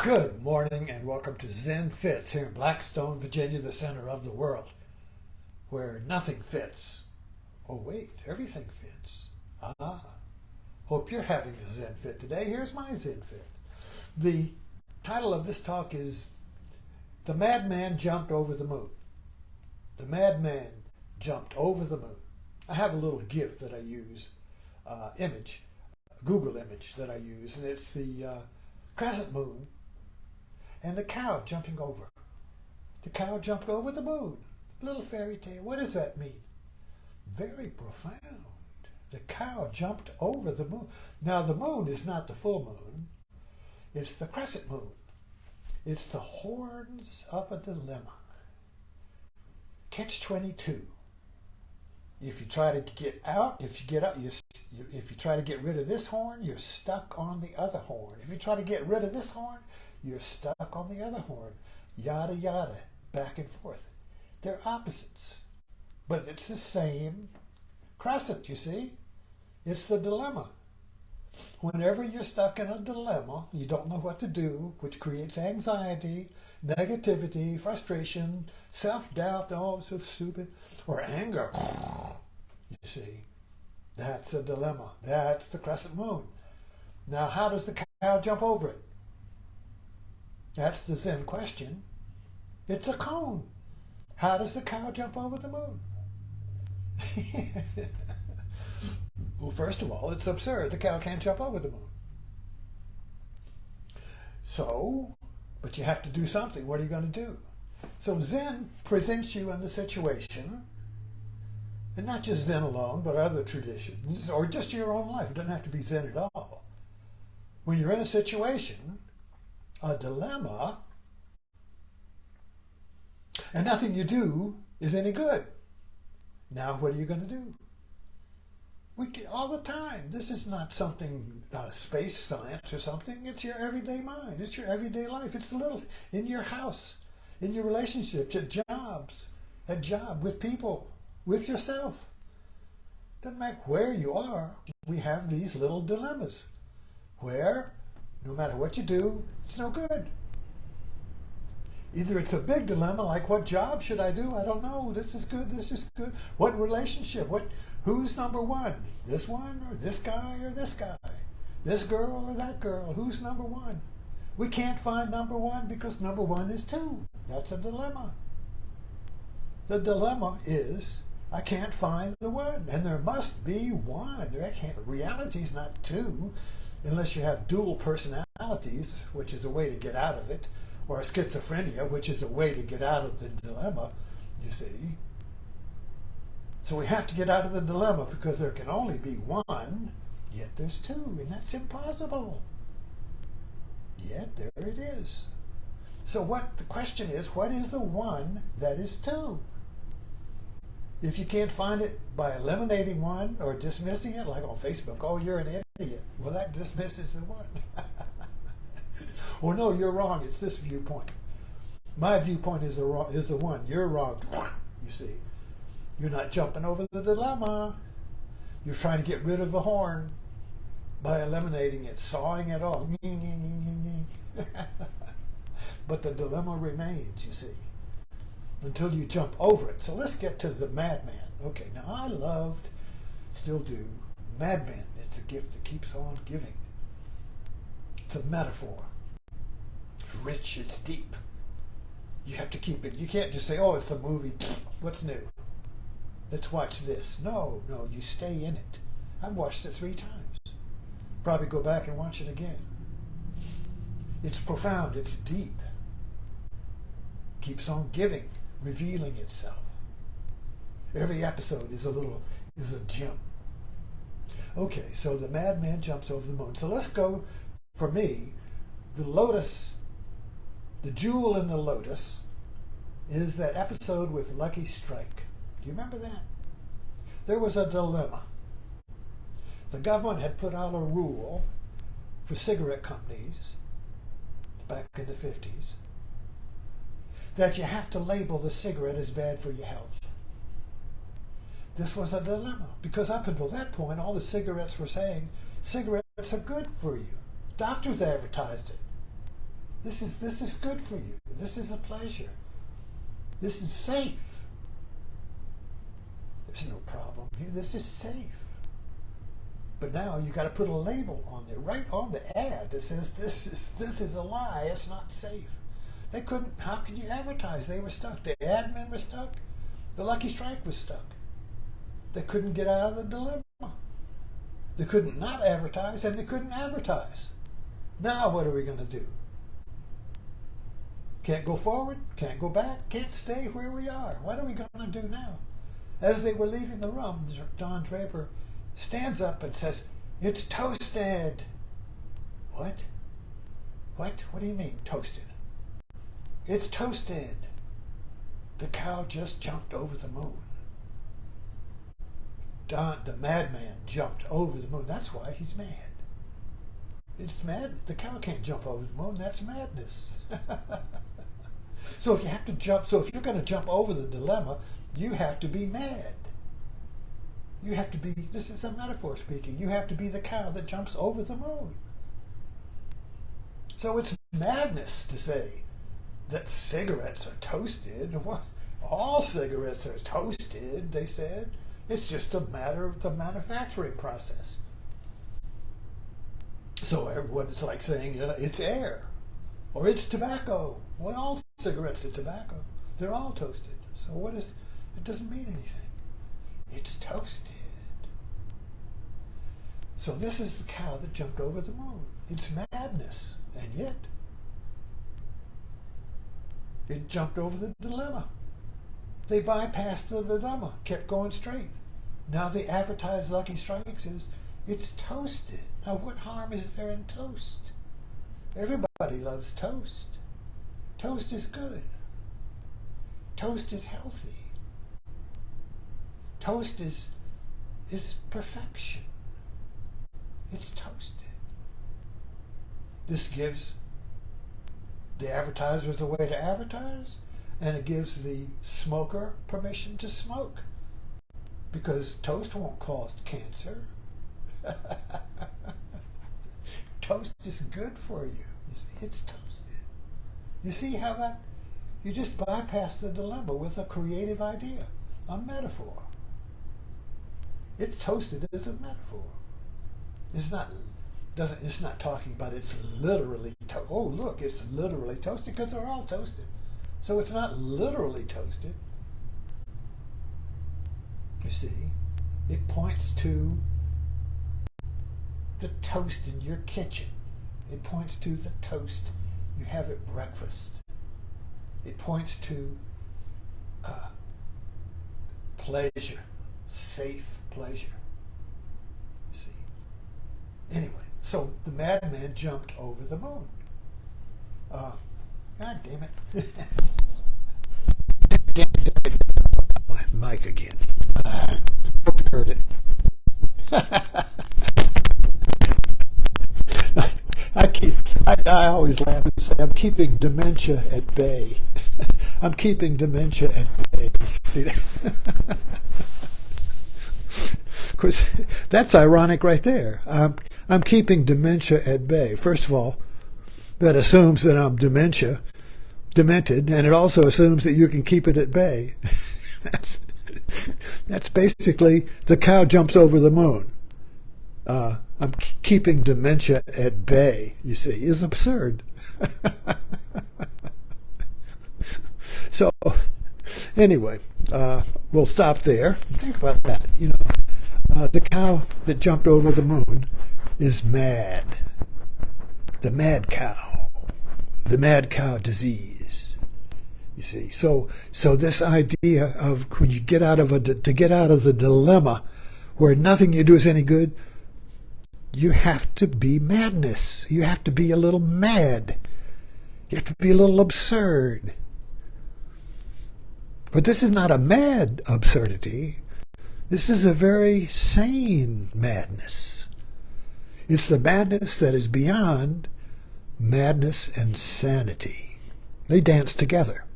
Good morning and welcome to Zen Fits here in Blackstone, Virginia, the center of the world, where nothing fits. Oh wait, everything fits. Hope you're having a Zen Fit today. Here's my Zen Fit. The title of this talk is The Madman Jumped Over the Moon. The Madman Jumped Over the Moon. I have a little GIF that I use, Google image that I use, and it's the crescent moon and the cow jumping over. The cow jumped over the moon. Little fairy tale. What does that mean? Very profound. The cow jumped over the moon. Now the moon is not the full moon. It's the crescent moon. It's the horns of a dilemma. Catch 22. If you try to get out, if you try to get rid of this horn, you're stuck on the other horn. If you try to get rid of this horn, you're stuck on the other horn. Yada, yada, back and forth. They're opposites, but it's the same crescent, you see? It's the dilemma. Whenever you're stuck in a dilemma, you don't know what to do, which creates anxiety, negativity, frustration, self-doubt, oh, so stupid, or anger. You see, that's a dilemma. That's the crescent moon. Now, how does the cow jump over it? That's the Zen question. It's a cone. How does the cow jump over the moon? Well, first of all, it's absurd. The cow can't jump over the moon. So, but you have to do something. What are you going to do? So Zen presents you in the situation, and not just Zen alone, but other traditions, or just your own life. It doesn't have to be Zen at all. When you're in a situation, a dilemma, and nothing you do is any good. Now what are you going to do? We get all the time. This is not something space science or something. It's your everyday mind. It's your everyday life. It's the little in your house, in your relationships, at job, with people, with yourself. Doesn't matter where you are. We have these little dilemmas where no matter what you do, it's no good. Either it's a big dilemma, like what job should I do? I don't know. This is good. This is good. What relationship? Who's number one? This one or this guy or this guy? This girl or that girl? Who's number one? We can't find number one because number one is two. That's a dilemma. The dilemma is I can't find the one, and there must be one. Reality's not two, unless you have dual personalities, which is a way to get out of it, or schizophrenia, which is a way to get out of the dilemma, you see. So we have to get out of the dilemma because there can only be one, yet there's two, and that's impossible. Yet there it is. So the question is, what is the one that is two? If you can't find it by eliminating one or dismissing it, like on Facebook, oh, you're an idiot. Well, that dismisses the one. Well, no, you're wrong. It's this viewpoint. My viewpoint is the one. You're wrong. You see, you're not jumping over the dilemma. You're trying to get rid of the horn by eliminating it, sawing it off. But the dilemma remains, you see, until you jump over it. So let's get to the madman. Okay, now I loved, still do, madman. It's a gift that keeps on giving. It's a metaphor. It's rich, it's deep. You have to keep it. You can't just say, oh, it's a movie. What's new? Let's watch this. No, you stay in it. I've watched it 3 times. Probably go back and watch it again. It's profound, it's deep. Keeps on giving, revealing itself. Every episode is a gem. Okay, so the madman jumps over the moon. So let's go, for me, the jewel in the lotus is that episode with Lucky Strike. Do you remember that? There was a dilemma. The government had put out a rule for cigarette companies back in the 50s that you have to label the cigarette as bad for your health. This was a dilemma because up until that point, all the cigarettes were saying cigarettes are good for you. Doctors advertised it. This is good for you. This is a pleasure. This is safe. There's no problem here. This is safe. But now you got to put a label on there, right on the ad that says this is a lie. It's not safe. They couldn't. How could you advertise? They were stuck. The admin was stuck. The Lucky Strike was stuck. They couldn't get out of the dilemma. They couldn't not advertise, and they couldn't advertise. Now what are we going to do? Can't go forward, can't go back, can't stay where we are. What are we going to do now? As they were leaving the room, Don Draper stands up and says, "It's toasted." What? What? What do you mean, toasted? It's toasted. The cow just jumped over the moon. The madman jumped over the moon. That's why he's mad. It's mad. The cow can't jump over the moon. That's madness. So if you have to jump, so if you're going to jump over the dilemma, you have to be mad. You have to be, this is a metaphor speaking, you have to be the cow that jumps over the moon. So it's madness to say that cigarettes are toasted. What? All cigarettes are toasted, they said. It's just a matter of the manufacturing process. So what it's like saying it's air or it's tobacco. Well, all cigarettes are tobacco. They're all toasted. So what is, it doesn't mean anything. It's toasted. So this is the cow that jumped over the moon. It's madness. And yet, it jumped over the dilemma. They bypassed the dilemma, kept going straight. Now the advertised Lucky Strikes is, it's toasted. Now what harm is there in toast? Everybody loves toast. Toast is good. Toast is healthy. Toast is perfection. It's toasted. This gives the advertisers a way to advertise, and it gives the smoker permission to smoke, because toast won't cause cancer. Toast is good for you. You see, it's toasted. You see how that, you just bypass the dilemma with a creative idea, a metaphor. It's toasted as a metaphor. It's not talking about it's literally oh look, it's literally toasted, because they're all toasted. So it's not literally toasted. You see, it points to the toast in your kitchen. It points to the toast you have at breakfast. It points to pleasure, safe pleasure. You see. Anyway, so the madman jumped over the moon. God damn it. My mic again. Hope you heard it. I always laugh and say, I'm keeping dementia at bay. I'm keeping dementia at bay. See that? Of course, that's ironic right there. I'm keeping dementia at bay. First of all, that assumes that I'm demented, and it also assumes that you can keep it at bay. That's basically the cow jumps over the moon. I'm keeping dementia at bay, you see, is absurd. So, anyway, we'll stop there. Think about that. You know, the cow that jumped over the moon is mad. The mad cow disease. You see, so this idea of when you get out of to get out of the dilemma where nothing you do is any good, you have to be madness. You have to be a little mad. You have to be a little absurd. But this is not a mad absurdity. This is a very sane madness. It's the madness that is beyond madness and sanity. They dance together.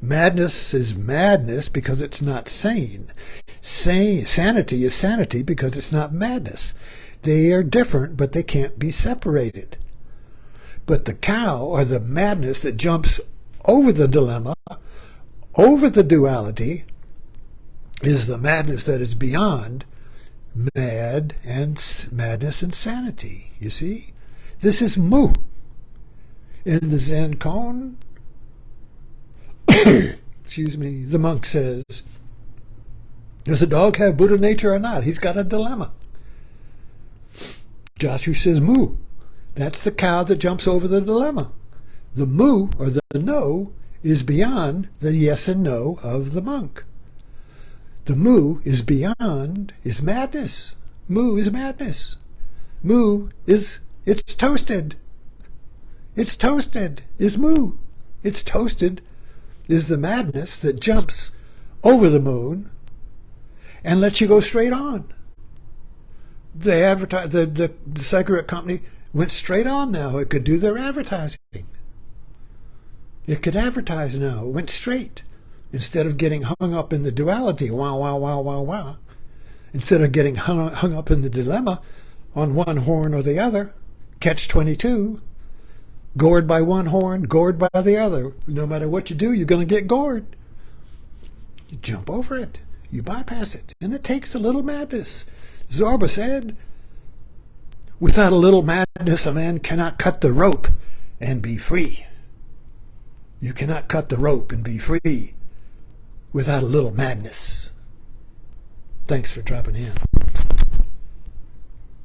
Madness is madness because it's not sane. Sanity is sanity because it's not madness. They are different, but they can't be separated. But the cow, or the madness that jumps over the dilemma, over the duality, is the madness that is beyond madness and sanity. You see? This is mu. In the Zen Koan, excuse me, the monk says, does a dog have Buddha nature or not? He's got a dilemma. Joshua says mu. That's the cow that jumps over the dilemma. The mu, or the no, is beyond the yes and no of the monk. The mu is beyond, is madness. Mu is madness. Mu is, it's toasted. It's toasted is mu. It's toasted is the madness that jumps over the moon and lets you go straight on. The cigarette company went straight on now. It could do their advertising. It could advertise now. It went straight. Instead of getting hung up in the duality, wow, wow, wow, wow, wow. Instead of getting hung up in the dilemma on one horn or the other, catch-22, gored by one horn, gored by the other. No matter what you do, you're going to get gored. You jump over it. You bypass it. And it takes a little madness. Zorba said, without a little madness, a man cannot cut the rope and be free. You cannot cut the rope and be free without a little madness. Thanks for dropping in.